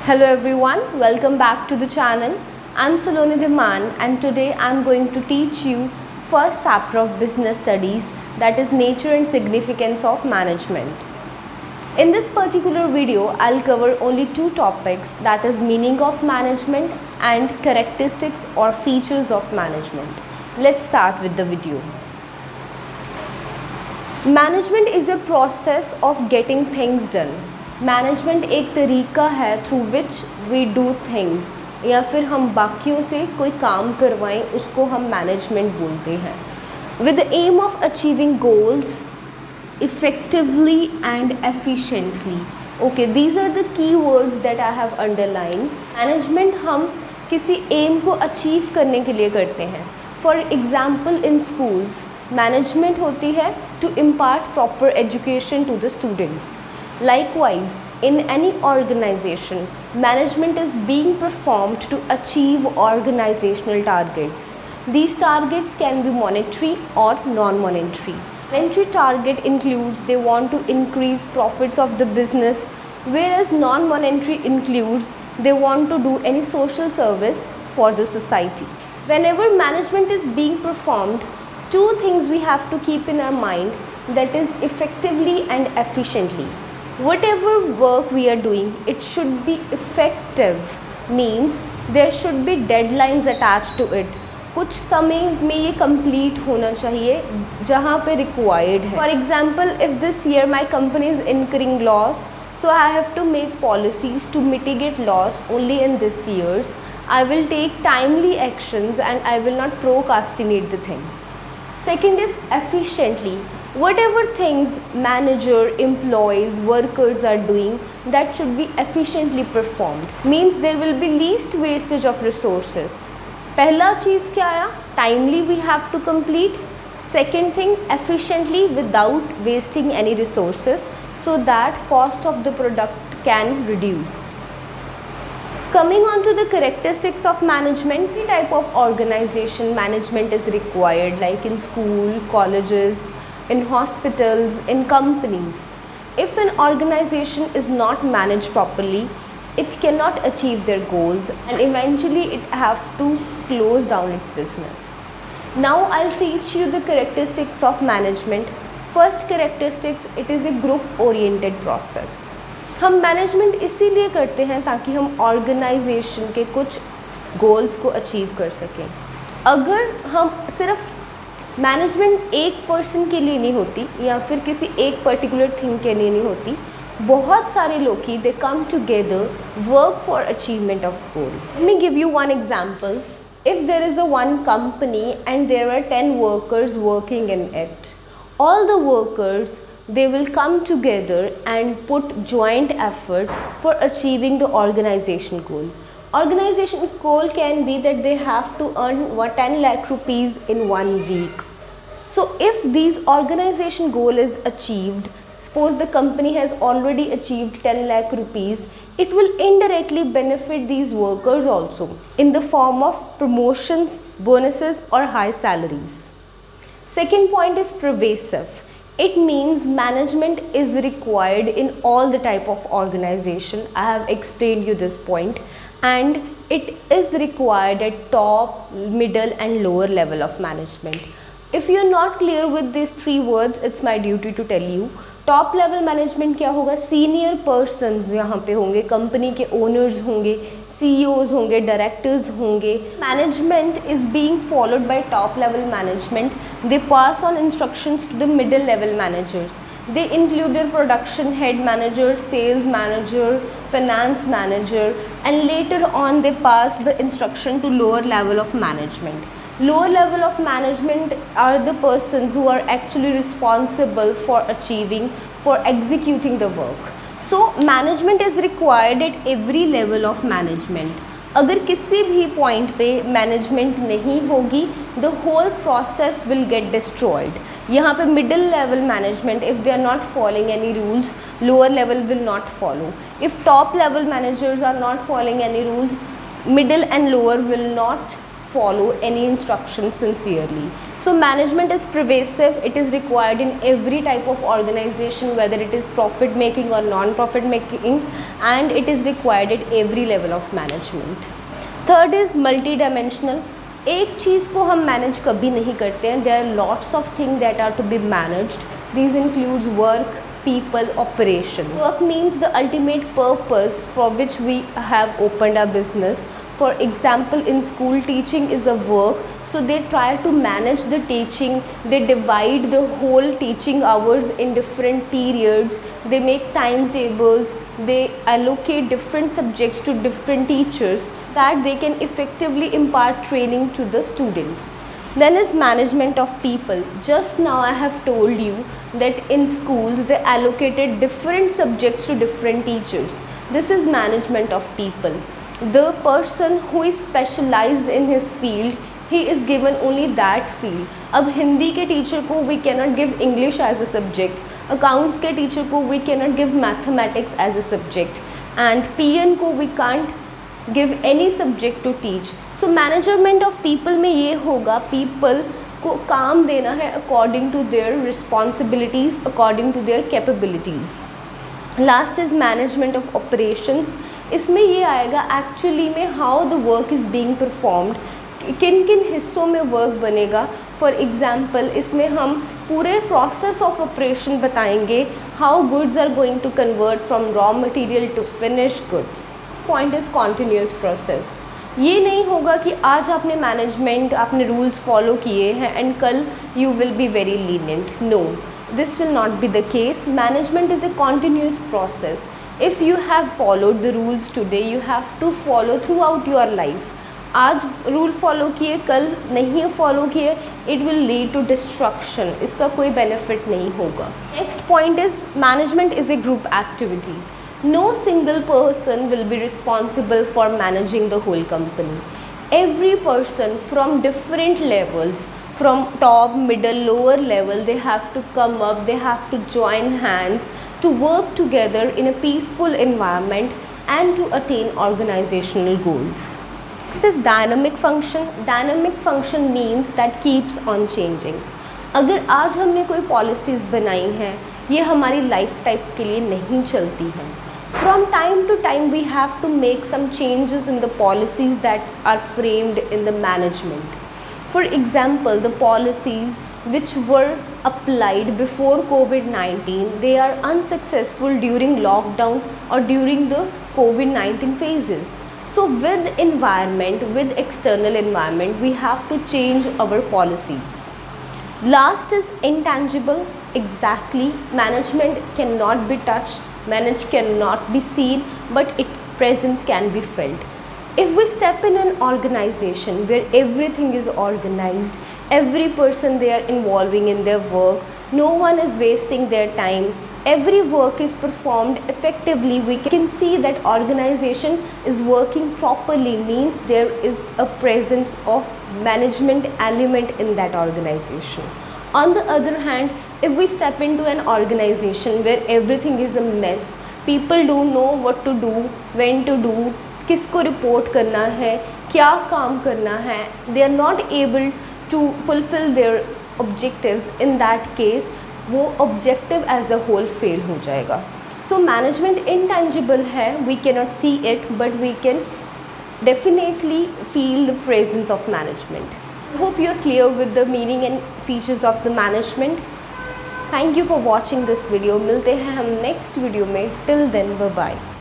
Hello everyone, welcome back to the channel. I'm Saloni Dhiman and today I'm going to teach you first chapter of business studies, that is nature and significance of management. In this particular video, I'll cover only two topics, that is meaning of management and characteristics or features of management. Let's start with the video. Management is a process of getting things done. Management एक तरीका है through which we do things, या फिर हम बाकियों से कोई काम करवाएं, उसको हम मैनेजमेंट बोलते हैं. With the aim of achieving goals effectively and efficiently. Okay, these are the key words that I have underline. Management हम किसी एम को अचीव करने के लिए करते हैं. For example in schools management होती है to impart proper education to the students. Likewise, in any organization, management is being performed to achieve organizational targets. These targets can be monetary or non-monetary. Monetary target includes they want to increase profits of the business, whereas non-monetary includes they want to do any social service for the society. Whenever management is being performed, two things we have to keep in our mind, that is effectively and efficiently. Whatever work we are doing, it should be effective, means there should be deadlines attached to it. कुछ समय में ये complete होना चाहिए जहाँ पे required है. For example, if this year my company is incurring loss, so I have to make policies to mitigate loss only in this years. I will take timely actions and I will not procrastinate the things. Second is efficiently. Whatever things manager, employees, workers are doing, that should be efficiently performed. Means there will be least wastage of resources. पहला चीज़ क्या आया? Timely we have to complete. Second thing, efficiently without wasting any resources, so that cost of the product can reduce. Coming on to the characteristics of management, the type of organization management is required, like in school, colleges, in hospitals, in companies. If an organization is not managed properly, it cannot achieve their goals and eventually it have to close down its business. Now I'll teach you the characteristics of management. First characteristics, it is a group oriented process. हम management इसीलिए करते हैं ताकि हम organisation के कुछ goals को achieve कर सकें. अगर हम सिर्फ मैनेजमेंट एक पर्सन के लिए नहीं होती या फिर किसी एक पर्टिकुलर थिंग के लिए नहीं होती, बहुत सारे लोग ही they come together work for achievement of goal. Let me give you one example. If there is a one company and there are 10 workers working in it, all the workers, they will come together and put joint efforts for achieving the organization goal. Organization goal can be that they have to earn 10 lakh rupees in 1 week. So if these organization goal is achieved, suppose the company has already achieved 10 lakh rupees, it will indirectly benefit these workers also in the form of promotions, bonuses or high salaries. Second point is pervasive. It means management is required in all the type of organization. I have explained you this point, and it is required at top, middle and lower level of management. If you are not clear with these three words, it's my duty to tell you. Top level management क्या होगा? Senior persons यहाँ पे होंगे, company के owners होंगे, CEOs होंगे, directors होंगे. Management is being followed by top level management. They pass on instructions to the middle level managers. They include their production head manager, sales manager, finance manager, and later on they pass the instruction to lower level of management. Lower level of management are the persons who are actually responsible for achieving, for executing the work. So management is required at every level of management. अगर किसी भी point पे management नहीं होगी, the whole process will get destroyed. यहाँ पे middle level management, if they are not following any rules, lower level will not follow. If top level managers are not following any rules, middle and lower will not follow any instruction sincerely. So management is pervasive, it is required in every type of organization, whether it is profit making or non-profit making, and it is required at every level of management. Third is multi-dimensional. एक चीज़ को हम manage कभी नहीं करते हैं. There are lots of things that are to be managed. These includes work, people, operations. Work means the ultimate purpose for which we have opened our business. For example, in school, teaching is a work, so they try to manage the teaching. They divide the whole teaching hours in different periods. They make timetables. They allocate different subjects to different teachers that they can effectively impart training to the students. Then is management of people. Just now I have told you that in schools they allocated different subjects to different teachers. This is management of people. The person who is specialized in his field, he is given only that field. अब हिंदी के teacher को we cannot give English as a subject, accounts के teacher को we cannot give mathematics as a subject, and PN को we can't give any subject to teach. So management of people में ये होगा, people को काम देना है according to their responsibilities, according to their capabilities. Last is management of operations. इसमें ये आएगा एक्चुअली में how the work is being performed, किन किन हिस्सों में वर्क बनेगा. फॉर एग्जांपल इसमें हम पूरे प्रोसेस ऑफ ऑपरेशन बताएंगे, how goods are going to convert from raw material to finish goods. Point is continuous process. ये नहीं होगा कि आज आपने मैनेजमेंट, आपने रूल्स फॉलो किए हैं एंड कल you will be very lenient. नो, this will not be the case. Management is a continuous process. If you have followed the rules today, you have to follow throughout your life. आज rule follow किए, कल नहीं follow किए, it will lead to destruction. इसका कोई benefit नहीं होगा. Next point is management is a group activity. No single person will be responsible for managing the whole company. Every person from different levels, from top, middle, lower level, they have to come up, they have to join hands to work together in a peaceful environment and to attain organizational goals. This is dynamic function. Dynamic function means that keeps on changing. अगर आज हमने कोई policies बनाई हैं, ये हमारी life type के लिए नहीं चलती हैं. From time to time we have to make some changes in the policies that are framed in the management. For example, the policies which were applied before COVID-19, they are unsuccessful during lockdown or during the COVID-19 phases. So with environment, with external environment, we have to change our policies. Last is intangible. Exactly, management cannot be touched, management cannot be seen, but its presence can be felt. If we step in an organization where everything is organized, every person they are involving in their work, no one is wasting their time, every work is performed effectively, we can see that organization is working properly, means there is a presence of management element in that organization. On the other hand, if we step into an organization where everything is a mess, people don't know what to do, when to do, किसको report करना है, क्या काम करना है, they are not able to fulfill their objectives, in that case वो objective as a whole fail हो जाएगा. So management intangible है, we cannot see it, but we can definitely feel the presence of management. I hope you are clear with the meaning and features of the management. Thank you for watching this video. मिलते हैं हम next video में. Till then, bye bye.